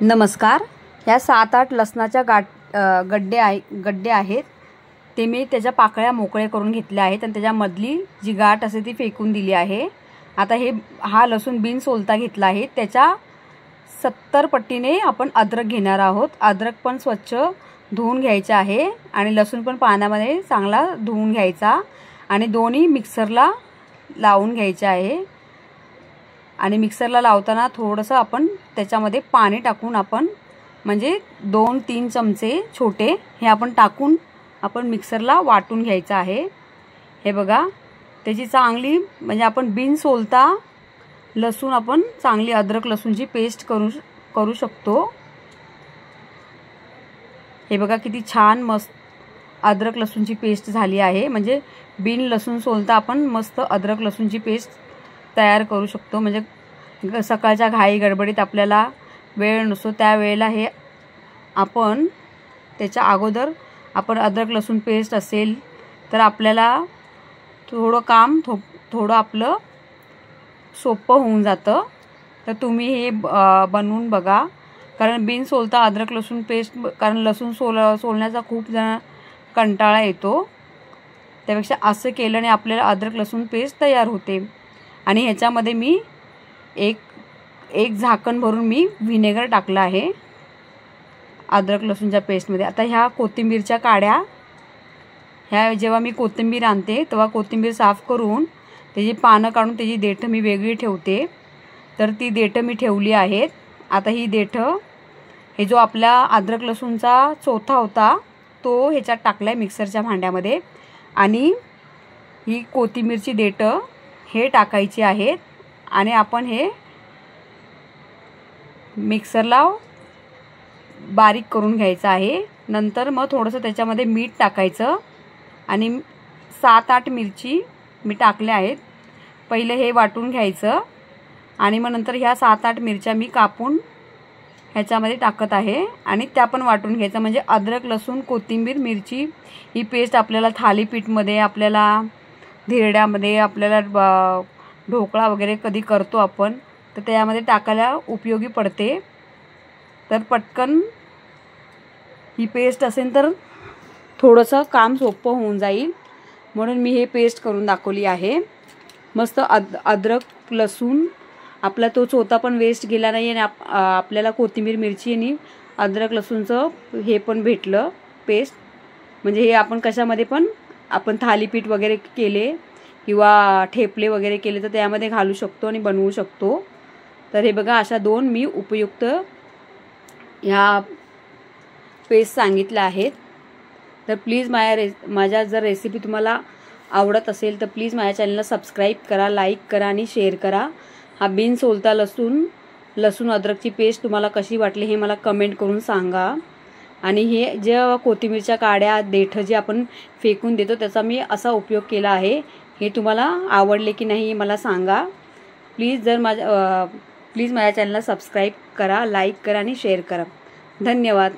नमस्कार। ह्या 7-8 लसणाच्या गड्डे आहेत ते मी त्याच्या पाकळ्या मोकळे करून घेतल्या आहेत आणि त्याच्यामधली जी गाठ असते ती फेकून दिली आहे। आता हा लसूण बिन सोलता घेतला आहे। त्याच्या 70 पट्टीने आपण अद्रक घेणार आहोत। अद्रक पण स्वच्छ धुवून घ्यायचे आहे आणि लसूण पण पाण्यामध्ये चांगला धुवून घ्यायचा आणि दोन्ही मिक्सरला लावून घ्यायचे आहे। आणि मिक्सरला लावताना थोडंसं आपण त्याच्यामध्ये पाणी टाकून आपण म्हणजे 2-3 चमचे छोटे हे आपण टाकून आपण मिक्सरला वाटून घ्यायचं आहे। हे बघा त्याची चांगली म्हणजे आपण बिन सोलता लसूण आपण चांगली अद्रक लसूणची पेस्ट करू शकतो। हे बघा किती छान मस्त अद्रक लसूणची पेस्ट झाली आहे। म्हणजे बिन लसूण सोलता आपण मस्त अद्रक लसूणची पेस्ट तयार करू शकतो। म्हणजे सकाळच्या घाई गडबडीत आपल्याला वेळ नसतो त्यावेळेला हे आपण त्याच्या अगोदर आपण अद्रक लसूण पेस्ट असेल तर आपल्याला थोडं काम थोडं आपलं सोपं होऊन जातं। तर तुम्ही हे बनवून बघा। कारण बिन सोलता अद्रक लसूण पेस्ट कारण लसूण सोलण्याचा खूप जण कंटाळा येतो, त्यापेक्षा असं केल्याने आपल्याला अद्रक लसूण पेस्ट तयार होते। आणि ह्याच्यामध्ये मी एक झाकण भरून मी व्हिनेगर टाकला आहे अद्रक लसूणच्या पेस्टमध्ये। आता ह्या कोथिंबीरच्या काड्या ह्या जेव्हा मी कोथिंबीर आणते तेव्हा कोथिंबीर साफ करून त्याची पानं काढून त्याची देठं मी वेगळी ठेवते। तर ती देठं मी ठेवली आहेत। आता ही देठं हे जो आपला अद्रक लसूणचा चोथा होता तो ह्याच्यात टाकलाय मिक्सरच्या भांड्यामध्ये आणि ही कोथिंबीरची देठं हे टाकायची आहेत आणि आपण हे मिक्सरला बारीक करून घ्यायचं आहे। नंतर मग थोडंसं त्याच्यामध्ये मीठ टाकायचं आणि 7-8 मिरची मी टाकल्या आहेत। पहिले हे वाटून घ्यायचं आणि मग नंतर ह्या 7-8 मिरच्या मी कापून ह्याच्यामध्ये टाकत आहे आणि त्या पण वाटून घ्यायचं। म्हणजे अद्रक लसूण कोथिंबीर मिरची ही पेस्ट आपल्याला थालीपीठमध्ये आपल्याला धिरड्यामध्ये आपल्याला ढोकळा वगैरे कधी करतो आपण तर त्यामध्ये टाकायला उपयोगी पडते। तर पटकन ही पेस्ट असेल तर थोडंसं काम सोपं होऊन जाईल म्हणून मी हे पेस्ट करून दाखवली आहे। मस्त अद्रक लसूण आपला तो चोथा पण वेस्ट गेला नाही आणि आपल्याला कोथिंबीर मिरची आणि अद्रक लसूणचं हे पण भेटलं पेस्ट। म्हणजे हे आपण कशामध्ये पण आपण थालीपीठ वगैरे केले किंवा ठेपले वगैरे केले तर त्यामध्ये घालू शकतो आणि बनवू शकतो। तर हे बघा अशा 2 मी उपयुक्त ह्या पेस्ट सांगितल्या आहेत। तर प्लीज माझ्या जर रेसिपी तुम्हाला आवडत असेल तर प्लीज माझ्या चॅनलला सबस्क्राईब करा, लाईक करा आणि शेअर करा। हा बिन सोलता लसूण अद्रकची पेस्ट तुम्हाला कशी वाटली हे मला कमेंट करून सांगा। आणि हे जे कोथिंबीरच्या काड्या देठं जे आपण फेकून देतो त्याचा मी असा उपयोग केला आहे। हे तुम्हाला आवडले की नाही मला सांगा। प्लीज माझ्या चॅनलला सबस्क्राईब करा, लाईक करा आणि शेअर करा। धन्यवाद।